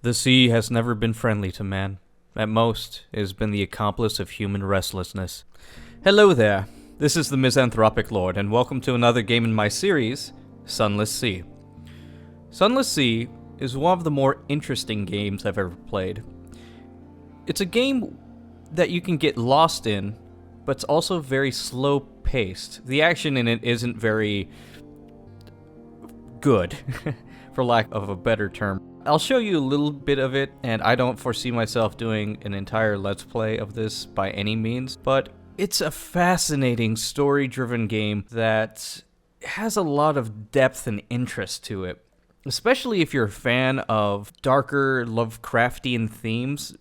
The sea has never been friendly to man. At most, it has been the accomplice of human restlessness. Hello there, this is the Misanthropic Lord, and welcome to another game in my series, Sunless Sea. Sunless Sea is one of the more interesting games I've ever played. It's a game that you can get lost in, but it's also very slow-paced. The action in it isn't very good, for lack of a better term. I'll show you a little bit of it, and I don't foresee myself doing an entire Let's Play of this by any means, but it's a fascinating story-driven game that has a lot of depth and interest to it. Especially if you're a fan of darker Lovecraftian themes,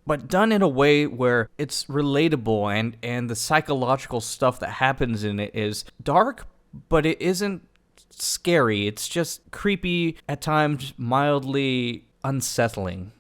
but done in a way where it's relatable and the psychological stuff that happens in it is dark, but it isn't scary. It's just creepy, at times mildly unsettling.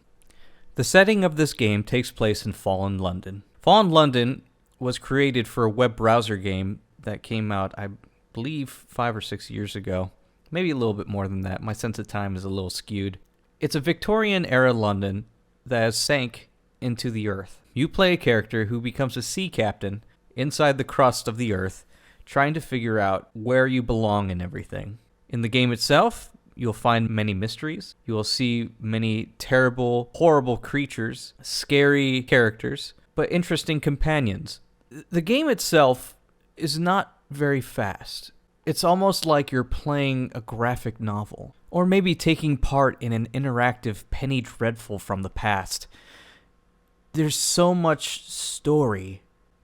The setting of this game takes place in Fallen London. Fallen London was created for a web browser game that came out, I believe, 5 or 6 years ago. Maybe a little bit more than that. My sense of time is a little skewed. It's a Victorian-era London that has sank into the earth. You play a character who becomes a sea captain inside the crust of the earth, trying to figure out where you belong in everything. In the game itself, you'll find many mysteries. You will see many terrible, horrible creatures, scary characters, but interesting companions. The game itself is not very fast. It's almost like you're playing a graphic novel, or maybe taking part in an interactive Penny Dreadful from the past. There's so much story,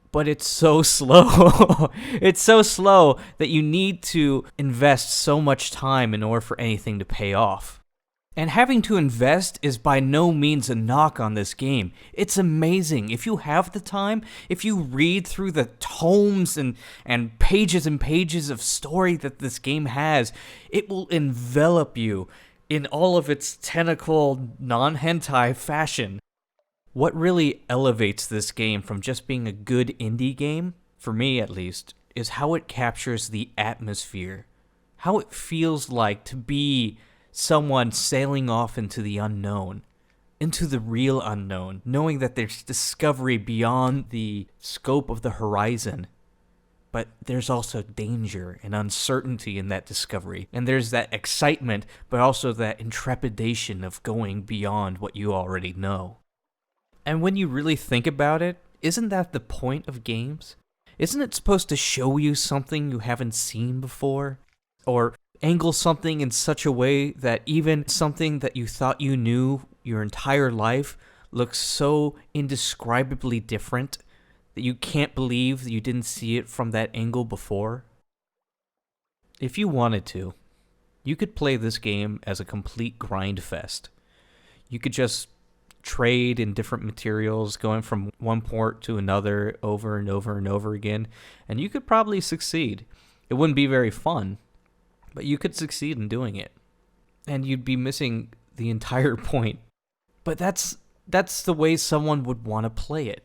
but it's so slow. It's so slow that you need to invest so much time in order for anything to pay off. And having to invest is by no means a knock on this game. It's amazing. If you have the time, if you read through the tomes and pages of story that this game has, it will envelop you in all of its tentacle, non-hentai fashion. What really elevates this game from just being a good indie game, for me at least, is how it captures the atmosphere. How it feels like to be someone sailing off into the unknown, into the real unknown, knowing that there's discovery beyond the scope of the horizon. But there's also danger and uncertainty in that discovery. And there's that excitement, but also that intrepidation of going beyond what you already know. And when you really think about it, isn't that the point of games? Isn't it supposed to show you something you haven't seen before? Or angle something in such a way that even something that you thought you knew your entire life looks so indescribably different that you can't believe that you didn't see it from that angle before? If you wanted to, you could play this game as a complete grind fest. You could just trade in different materials, going from one port to another over and over and over again, and you could probably succeed. It wouldn't be very fun, but you could succeed in doing it. And you'd be missing the entire point. But that's the way someone would want to play it.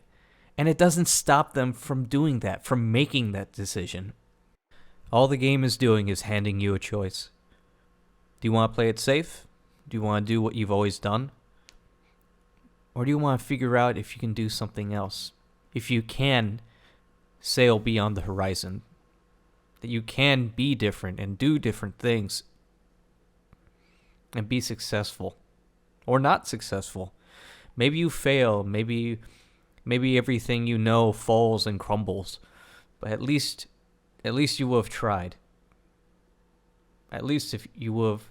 And it doesn't stop them from doing that, from making that decision. All the game is doing is handing you a choice. Do you want to play it safe? Do you want to do what you've always done? Or do you want to figure out if you can do something else? If you can sail beyond the horizon? That you can be different and do different things and be successful or not successful. Maybe you fail, maybe everything you know falls and crumbles, but at least you will have tried. At least if you will have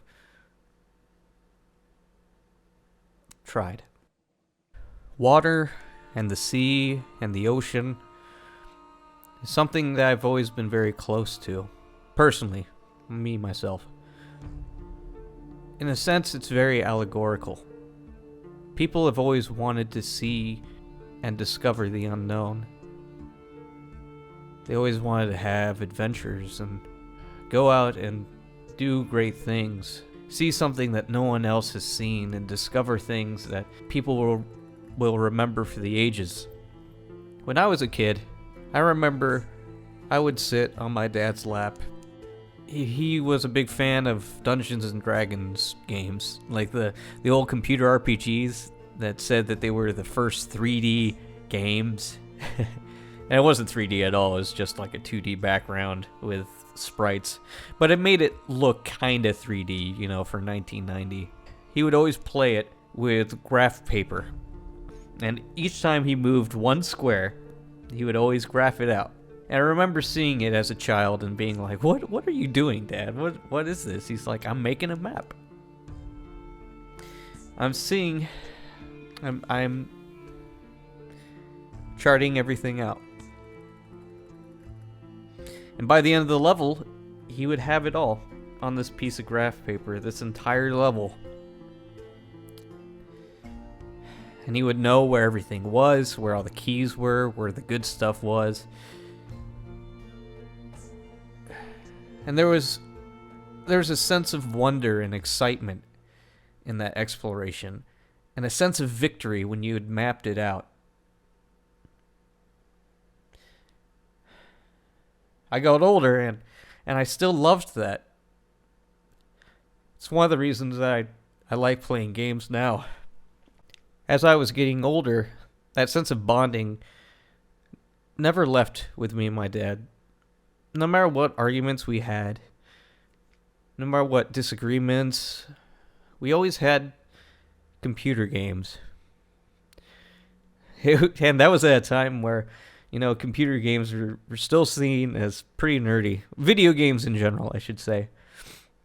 tried. Water and the sea and the ocean is something that I've always been very close to, personally, me, myself. In a sense, it's very allegorical. People have always wanted to see and discover the unknown. They always wanted to have adventures and go out and do great things, see something that no one else has seen, and discover things that people will remember for the ages. When I was a kid, I remember I would sit on my dad's lap he was a big fan of Dungeons and Dragons games, like the old computer RPGs that said that they were the first 3D games. And it wasn't 3D at all, it was just like a 2D background with sprites. But it made it look kinda 3D, you know, for 1990. He would always play it with graph paper. And each time he moved one square, he would always graph it out. And I remember seeing it as a child and being like, what are you doing, Dad? What is this? He's like, I'm making a map. I'm charting everything out. And by the end of the level, he would have it all on this piece of graph paper, this entire level. And he would know where everything was, where all the keys were, where the good stuff was. And there was a sense of wonder and excitement in that exploration, and a sense of victory when you had mapped it out. I got older, and I still loved that. It's one of the reasons that I like playing games now. As I was getting older, that sense of bonding never left with me and my dad. No matter what arguments we had, no matter what disagreements, we always had computer games. And that was at a time where, you know, computer games were still seen as pretty nerdy. Video games in general, I should say.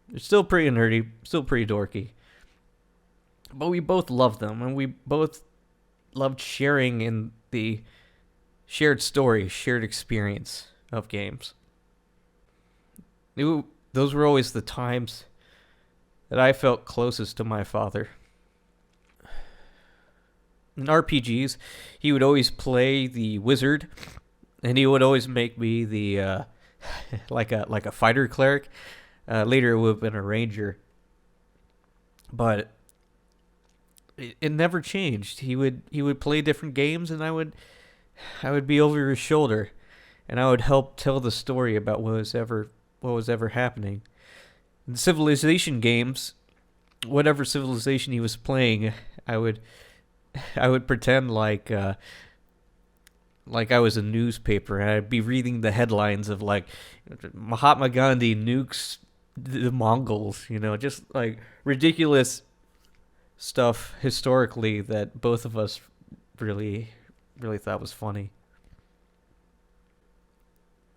They're still pretty nerdy, still pretty dorky. But we both loved them, and we both loved sharing in the shared story, shared experience of games. Those were always the times that I felt closest to my father. In RPGs, he would always play the wizard, and he would always make me the like a fighter cleric. Later, it would have been a ranger, but it never changed. He would play different games, and I would be over his shoulder, and I would help tell the story about what was ever happening. In Civilization games, whatever civilization he was playing, I would pretend like I was a newspaper, and I'd be reading the headlines of like Mahatma Gandhi nukes the Mongols, you know, just like ridiculous stuff historically that both of us really thought was funny.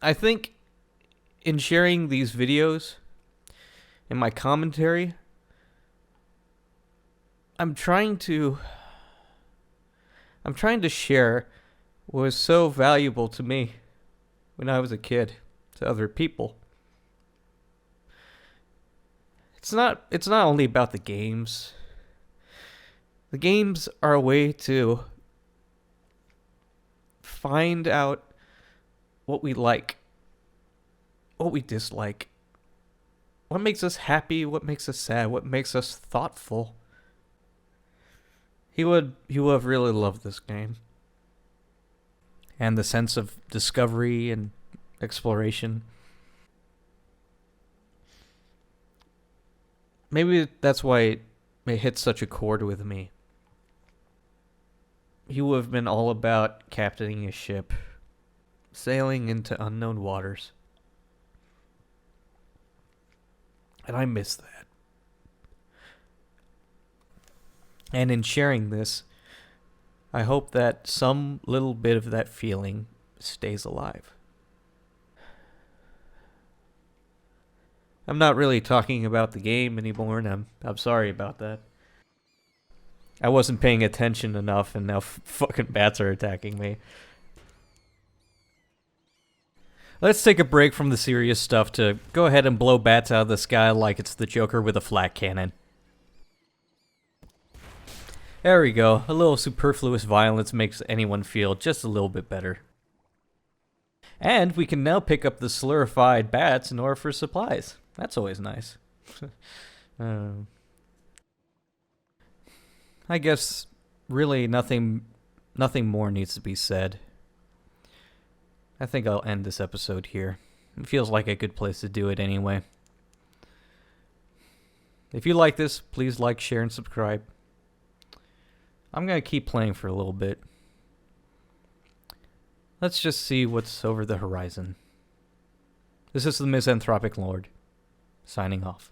I think in sharing these videos and my commentary, I'm trying to share what was so valuable to me when I was a kid to other people. It's not only about the games. The games are a way to find out what we like, what we dislike, what makes us happy, what makes us sad, what makes us thoughtful. He would have really loved this game. And the sense of discovery and exploration. Maybe that's why it hit such a chord with me. He would have been all about captaining a ship, sailing into unknown waters. And I miss that. And in sharing this, I hope that some little bit of that feeling stays alive. I'm not really talking about the game anymore, and I'm sorry about that. I wasn't paying attention enough, and now fucking bats are attacking me. Let's take a break from the serious stuff to go ahead and blow bats out of the sky like it's the Joker with a flat cannon. There we go. A little superfluous violence makes anyone feel just a little bit better. And we can now pick up the slurified bats in order for supplies. That's always nice. I guess really nothing more needs to be said. I think I'll end this episode here. It feels like a good place to do it anyway. If you like this, please like, share, and subscribe. I'm going to keep playing for a little bit. Let's just see what's over the horizon. This is the Misanthropic Lord, signing off.